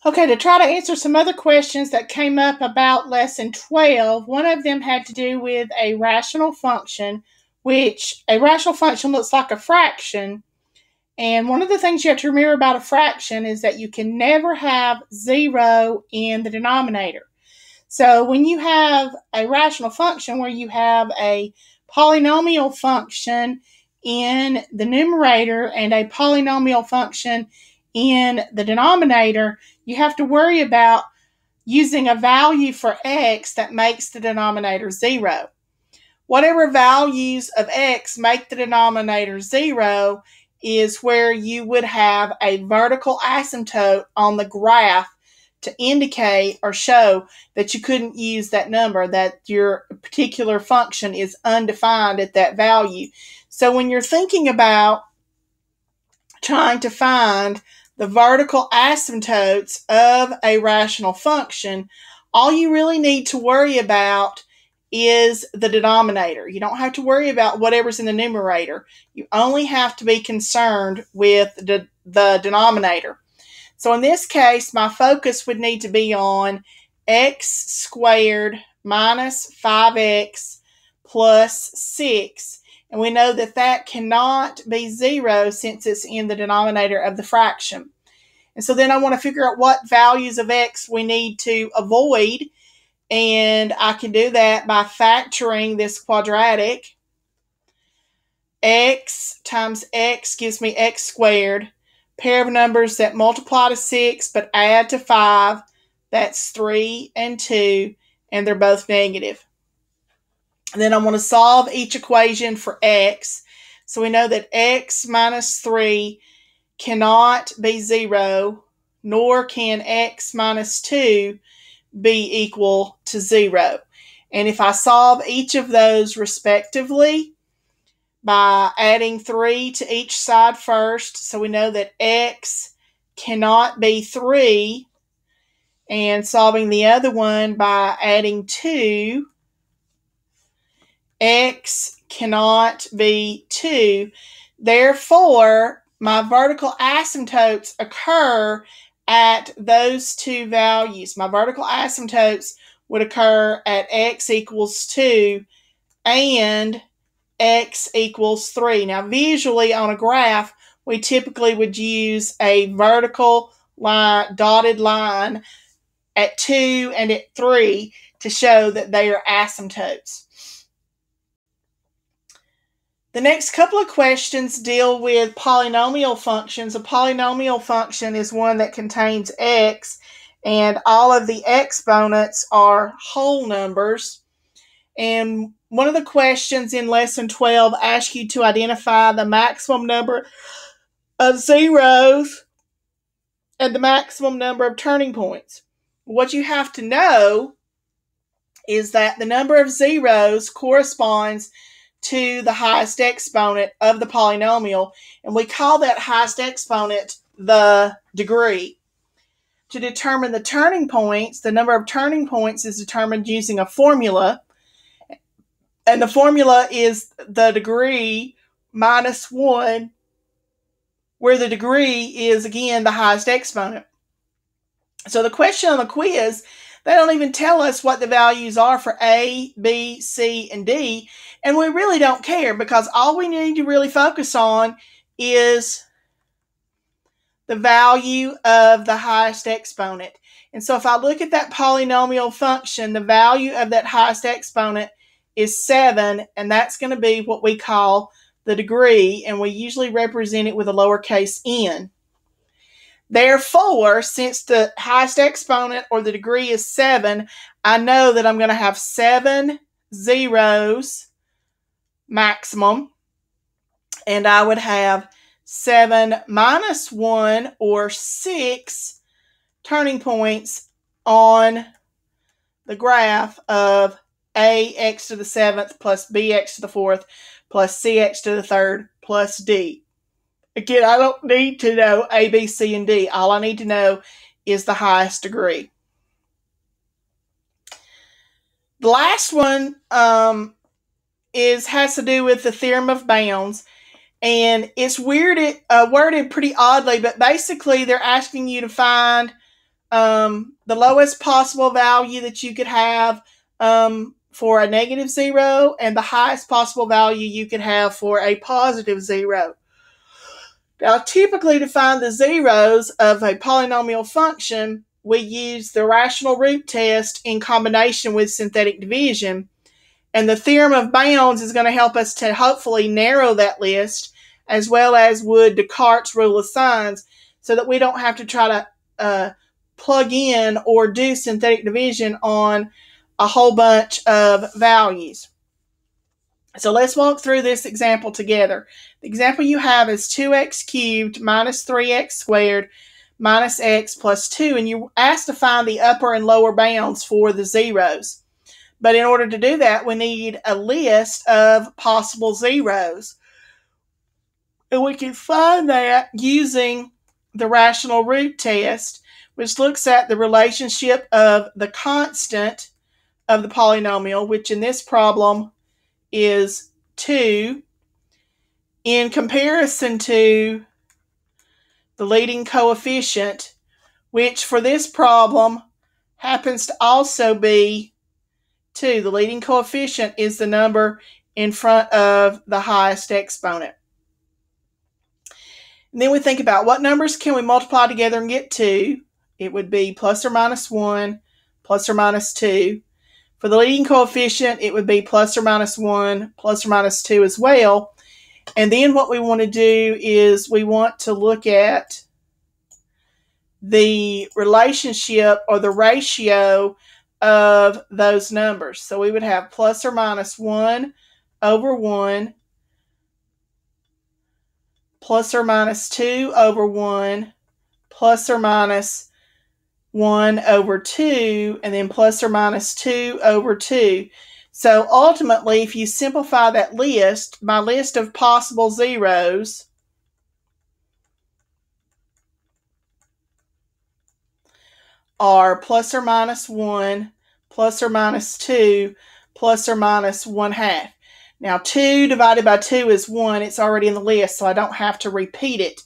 Okay, to try to answer some other questions that came up about lesson 12, one of them had to do with a rational function, which a rational function looks like a fraction. And one of the things you have to remember about a fraction is that you can never have 0 in the denominator. So when you have a rational function where you have a polynomial function in the numerator and a polynomial function in the denominator, you have to worry about using a value for x that makes the denominator 0. Whatever values of x make the denominator 0 is where you would have a vertical asymptote on the graph to indicate or show that you couldn't use that number, that your particular function is undefined at that value. So when you're thinking about trying to find the vertical asymptotes of a rational function, all you really need to worry about is the denominator. You don't have to worry about whatever's in the numerator. You only have to be concerned with the denominator. So in this case, my focus would need to be on x squared minus 5x plus 6. And we know that that cannot be 0 since it's in the denominator of the fraction. And so then I want to figure out what values of x we need to avoid. And I can do that by factoring this quadratic. X times x gives me x squared. Pair of numbers that multiply to 6 but add to 5. That's 3 and 2, and they're both negative. And then I want to solve each equation for x. So we know that x minus 3 cannot be 0, nor can x minus 2 be equal to 0. And if I solve each of those respectively by adding 3 to each side first, so we know that x cannot be 3, and solving the other one by adding 2, x cannot be 2. Therefore, my vertical asymptotes occur at those two values. My vertical asymptotes would occur at x equals 2 and x equals 3. Now, visually on a graph, we typically would use a vertical line, dotted line at 2 and at 3 to show that they are asymptotes. The next couple of questions deal with polynomial functions. A polynomial function is one that contains x, and all of the exponents are whole numbers. And one of the questions in lesson 12 asks you to identify the maximum number of zeros and the maximum number of turning points. What you have to know is that the number of zeros corresponds to the highest exponent of the polynomial, and we call that highest exponent the degree. To determine the turning points, the number of turning points is determined using a formula, and the formula is the degree minus 1, where the degree is, again, the highest exponent. So the question on the quiz, they don't even tell us what the values are for A, B, C, and D, and we really don't care because all we need to really focus on is the value of the highest exponent. And so if I look at that polynomial function, the value of that highest exponent is 7, and that's going to be what we call the degree, and we usually represent it with a lowercase n. Therefore, since the highest exponent or the degree is 7, I know that I'm going to have 7 zeros maximum, and I would have 7 minus 1 or 6 turning points on the graph of ax to the 7th plus bx to the 4th plus cx to the 3rd plus d. Again, I don't need to know A, B, C, and D. All I need to know is the highest degree. The last one has to do with the theorem of bounds. And it's worded pretty oddly, but basically they're asking you to find the lowest possible value that you could have for a negative 0 and the highest possible value you could have for a positive 0. Now, typically to find the zeros of a polynomial function, we use the rational root test in combination with synthetic division. And the theorem of bounds is going to help us to hopefully narrow that list, as well as would Descartes' rule of signs, so that we don't have to try to plug in or do synthetic division on a whole bunch of values. So let's walk through this example together. The example you have is 2x cubed minus 3x squared minus x plus 2, and you're asked to find the upper and lower bounds for the zeros. But in order to do that, we need a list of possible zeros. And we can find that using the rational root test, which looks at the relationship of the constant of the polynomial, which in this problem is 2, in comparison to the leading coefficient, which for this problem happens to also be 2. The leading coefficient is the number in front of the highest exponent. And then we think about what numbers can we multiply together and get 2. It would be plus or minus 1, plus or minus 2. For the leading coefficient, it would be plus or minus 1, plus or minus 2 as well. And then what we want to do is we want to look at the relationship or the ratio of those numbers. So we would have plus or minus 1 over 1, plus or minus 2 over 1, plus or minus 1 over 2, and then plus or minus 2 over 2. So ultimately, if you simplify that list, my list of possible zeros are plus or minus 1, plus or minus 2, plus or minus 1/2. Now, 2 divided by 2 is 1. It's already in the list, so I don't have to repeat it.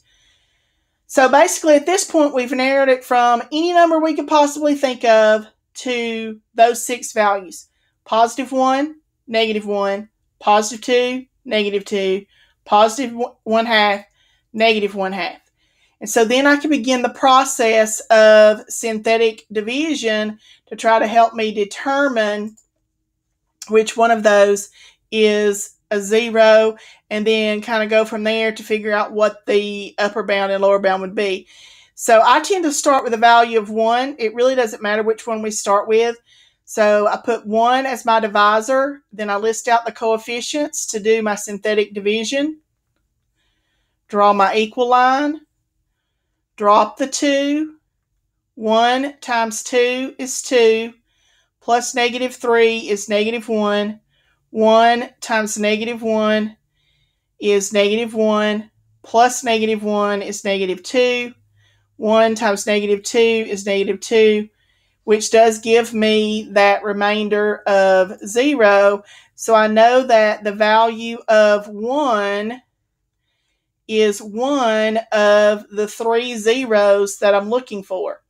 So basically, at this point, we've narrowed it from any number we could possibly think of to those 6 values. Positive 1, negative 1, positive 2, negative 2, positive 1/2, negative 1/2. And so then I can begin the process of synthetic division to try to help me determine which one of those is a 0, and then kind of go from there to figure out what the upper bound and lower bound would be. So I tend to start with a value of 1. It really doesn't matter which one we start with. So I put 1 as my divisor. Then I list out the coefficients to do my synthetic division. Draw my equal line. Drop the 2. 1 times 2 is 2. Plus negative 3 is negative 1. 1 times negative 1 is negative 1. Plus negative 1 is negative 2. 1 times negative 2 is negative 2, which does give me that remainder of 0. So I know that the value of 1 is one of the 3 zeros that I'm looking for.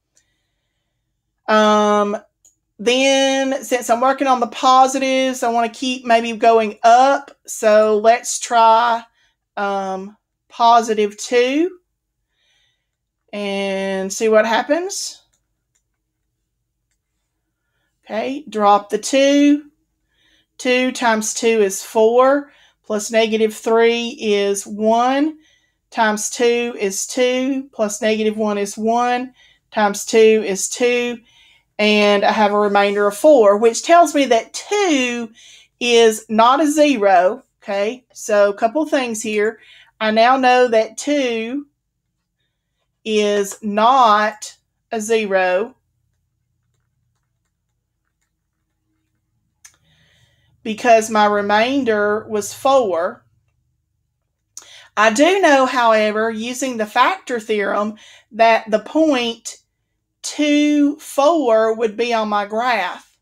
Then, since I'm working on the positives, I want to keep maybe going up. So let's try positive 2 and see what happens. Okay, drop the 2. 2 times 2 is 4, plus negative 3 is 1, times 2 is 2, plus negative 1 is 1, times 2 is 2, and I have a remainder of 4, which tells me that 2 is not a 0. Okay, so a couple of things here. I now know that 2 is not a 0 because my remainder was 4. I do know, however, using the factor theorem, that the point 2, 4 would be on my graph.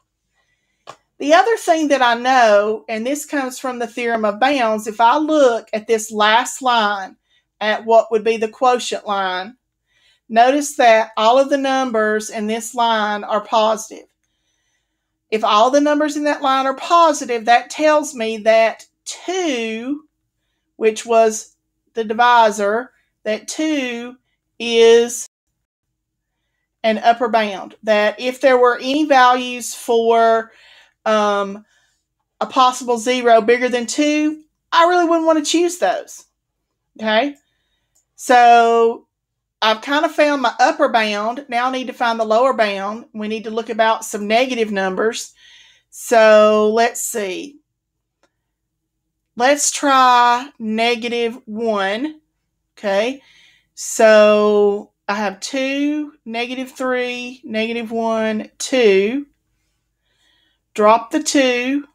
The other thing that I know, and this comes from the theorem of bounds, if I look at this last line, at what would be the quotient line, notice that all of the numbers in this line are positive. If all the numbers in that line are positive, that tells me that 2, which was the divisor, that 2 is an upper bound. That if there were any values for a possible 0 bigger than 2, I really wouldn't want to choose those. Okay? So I've kind of found my upper bound. Now I need to find the lower bound. We need to look about some negative numbers. So let's see. Let's try -1. Okay. So I have 2, -3, -1, 2. Drop the 2.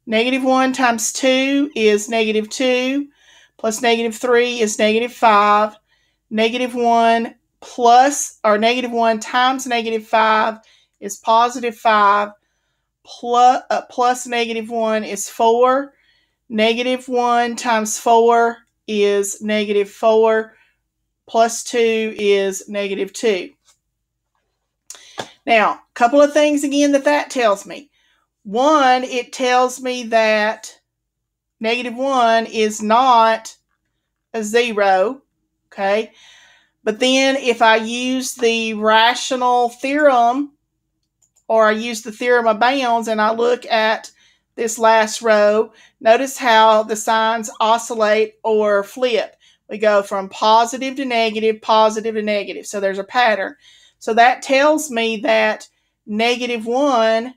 -1 times 2 is -2. Plus -3 is -5. -1 plus, or -1 times -5 is +5. Plus -1 is 4. -1 times 4 is -4. Plus 2 is -2. Now, a couple of things again that tells me. One, it tells me that -1 is not a 0, okay? But then if I use the rational theorem, or I use the theorem of bounds, and I look at this last row, notice how the signs oscillate or flip. We go from positive to negative, positive to negative. So there's a pattern. So that tells me that -1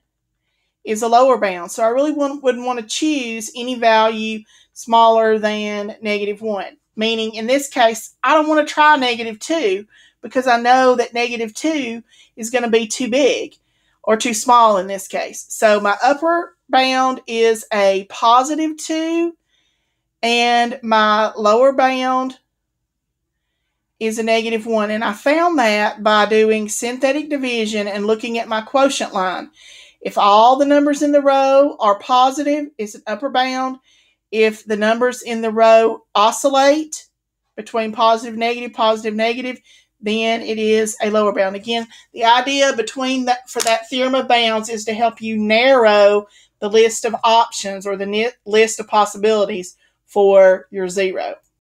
is a lower bound. So I really wouldn't want to choose any value smaller than -1. Meaning, in this case, I don't want to try -2 because I know that -2 is going to be too big or too small in this case. So my upper bound is a +2 and my lower bound is a -1. And I found that by doing synthetic division and looking at my quotient line. If all the numbers in the row are positive, it's an upper bound. If the numbers in the row oscillate between positive, negative, then it is a lower bound. Again, the idea for that theorem of bounds is to help you narrow the list of options or the list of possibilities for your 0.